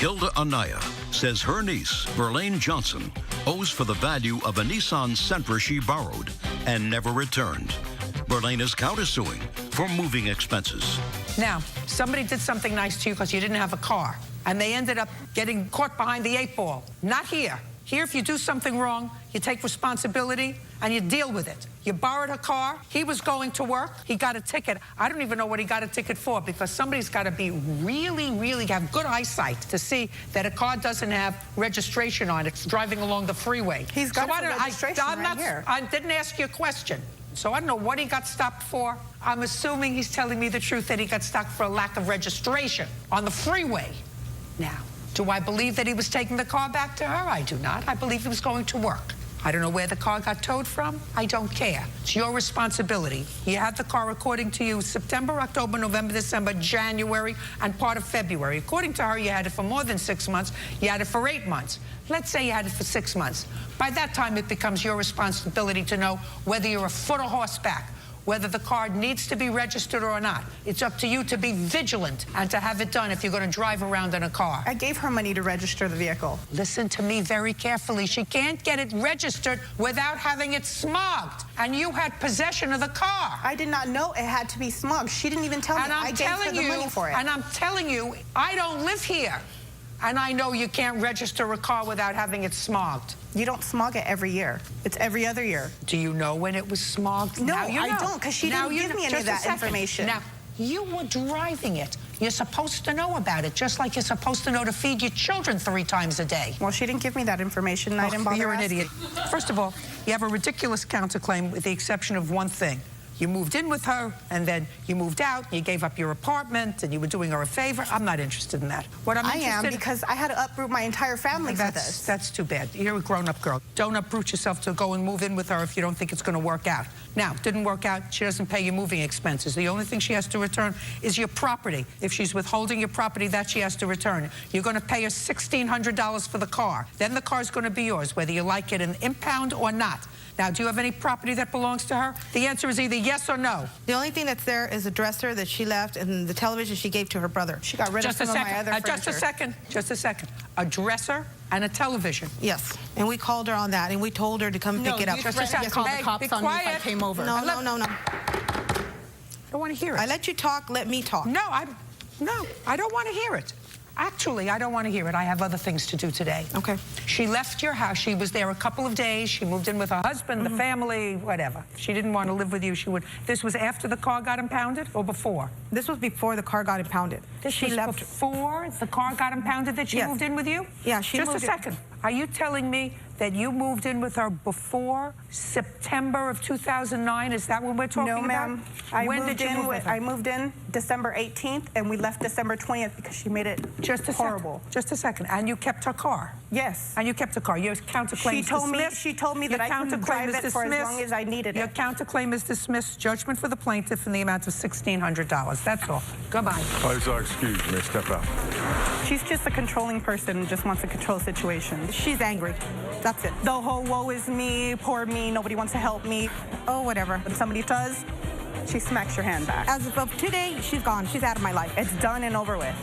Hilda Anaya says her niece, Verlaine Johnson, owes for the value of a Nissan Sentra she borrowed and never returned. Verlaine is countersuing for moving expenses. Now, somebody did something nice to you because you didn't have a car, and they ended up getting caught behind the 8 ball. Not here. Here, if you do something wrong, you take responsibility and you deal with it. You borrowed a car. He was going to work. He got a ticket. I don't even know what he got a ticket for, because somebody's got to be really have good eyesight to see that a car doesn't have registration on it. It's driving along the freeway. He's got registration right here. I didn't ask you a question. So I don't know what he got stopped for. I'm assuming he's telling me the truth, that he got stopped for a lack of registration on the freeway. Now, do I believe that he was taking the car back to her? I do not. I believe he was going to work. I don't know where the car got towed from. I don't care. It's your responsibility. You had the car, according to you, September, October, November, December, January, and part of February. According to her, you had it for more than 6 months. You had it for 8 months. Let's say you had it for 6 months. By that time, it becomes your responsibility to know whether you're a foot or horseback, whether the car needs to be registered or not. It's up to you to be vigilant and to have it done if you're going to drive around in a car. I gave her money to register the vehicle. Listen to me very carefully. She can't get it registered without having it smogged. And you had possession of the car. I did not know it had to be smogged. She didn't even tell me. I gave her the money for it. And I'm telling you, I don't live here. And I know you can't register a car without having it smogged. You don't smog it every year. It's every other year. Do you know when it was smogged? No, now you know. I don't, because she didn't give me any of that information. Now, you were driving it. You're supposed to know about it, just like you're supposed to know to feed your children 3 times a day. Well, she didn't give me that information. I didn't bother You're an asking. idiot. First of all, you have a ridiculous counterclaim with the exception of one thing. You moved in with her, and then you moved out, you gave up your apartment, and you were doing her a favor. I'm not interested in that. What I'm interested in, because I had to uproot my entire family for this. That's too bad. You're a grown-up girl. Don't uproot yourself to go and move in with her if you don't think it's going to work out. Now, didn't work out, she doesn't pay your moving expenses. The only thing she has to return is your property. If she's withholding your property, that she has to return. You're going to pay her $1,600 for the car. Then the car's going to be yours, whether you like it in impound or not. Now, do you have any property that belongs to her? The answer is either yes or no. The only thing that's there is a dresser that she left and the television she gave to her brother. She got rid of some of my other furniture. Just a second. A dresser and a television. Yes, and we called her on that, and we told her to come pick it up. Just a second. Call the cops on me if I came over. No. I don't want to hear it. I let you talk, let me talk. No, I don't want to hear it. Actually, I don't want to hear it. I have other things to do today. Okay. She left your house. She was there a couple of days. She moved in with her husband, the family, whatever. She didn't want to live with you. She would. This was after the car got impounded or before? This was before the car got impounded. She left before the car got impounded that she moved in with you? Yeah, she moved in. Just a second. Are you telling me that you moved in with her before September of 2009? Is that what we're talking about? No, ma'am. I moved in December 18th, and we left December 20th because she made it horrible. Just a second. And you kept her car? Yes. And you kept the car. Your counterclaim is dismissed. She told me that I couldn't drive it for as long as I needed it. Your counterclaim is dismissed. Judgment for the plaintiff in the amount of $1,600. That's all. Goodbye. Please excuse me. Step out. She's just a controlling person and just wants to control situations. She's angry. That's it. The whole woe is me, poor me, nobody wants to help me. Oh, whatever. When somebody does, she smacks your hand back. As of today, she's gone. She's out of my life. It's done and over with.